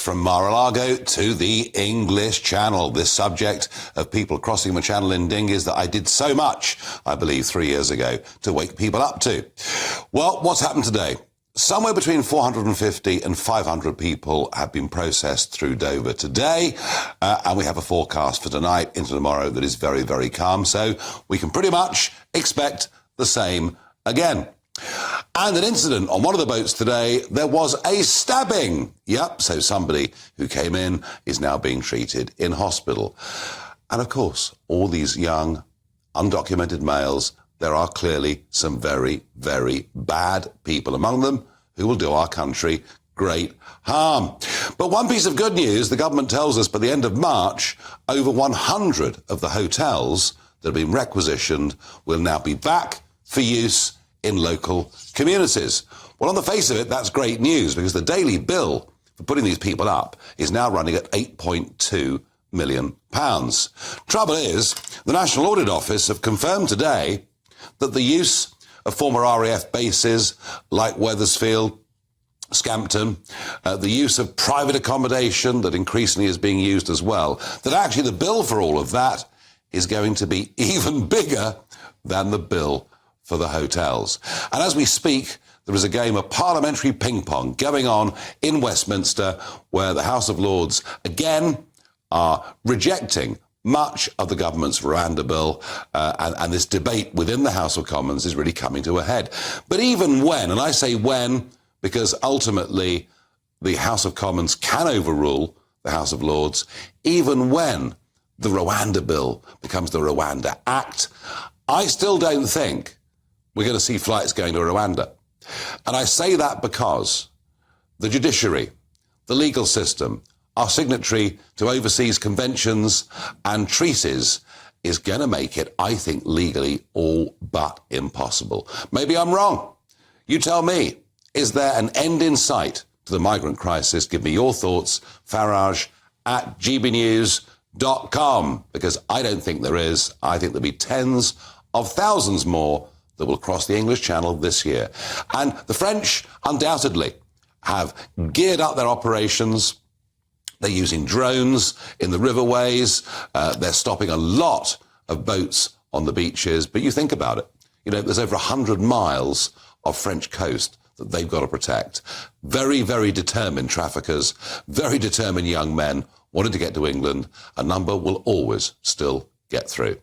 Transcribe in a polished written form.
from Mar-a-Lago to the English Channel. This subject of people crossing the channel in dinghies that I did so much, I believe, 3 years ago to wake people up to. Well, what's happened today? Somewhere between 450 and 500 people have been processed through Dover today, and we have a forecast for tonight into tomorrow that is very, very calm. So we can pretty much expect the same again. And an incident on one of the boats today, there was a stabbing. Yep, so somebody who came in is now being treated in hospital. And of course, all these young, undocumented males, there are clearly some very, very bad people among them who will do our country great harm. But one piece of good news, the government tells us by the end of March, over 100 of the hotels that have been requisitioned will now be back for use in local communities. Well, on the face of it, that's great news because the daily bill for putting these people up is now running at £8.2 million. Trouble is, the National Audit Office have confirmed today that the use of former RAF bases like Wethersfield, Scampton, the use of private accommodation that increasingly is being used as well, that actually the bill for all of that is going to be even bigger than the bill for the hotels. And as we speak, there is a game of parliamentary ping-pong going on in Westminster where the House of Lords again are rejecting much of the government's Rwanda bill, and this debate within the House of Commons is really coming to a head. But even when, and I say when because ultimately the House of Commons can overrule the House of Lords, even when the Rwanda bill becomes the Rwanda Act, I still don't think we're going to see flights going to Rwanda. And I say that because the judiciary, the legal system, our signatory to overseas conventions and treaties is going to make it, I think, legally all but impossible. Maybe I'm wrong. You tell me, is there an end in sight to the migrant crisis? Give me your thoughts, Farage at GBNews.com, because I don't think there is. I think there'll be tens of thousands more that will cross the English Channel this year. And the French undoubtedly have geared up their operations. They're using drones in the riverways. They're stopping a lot of boats on the beaches. But you think about it. You know, there's over 100 miles of French coast that they've got to protect. Very, very determined traffickers, very determined young men wanting to get to England. A number will always still get through.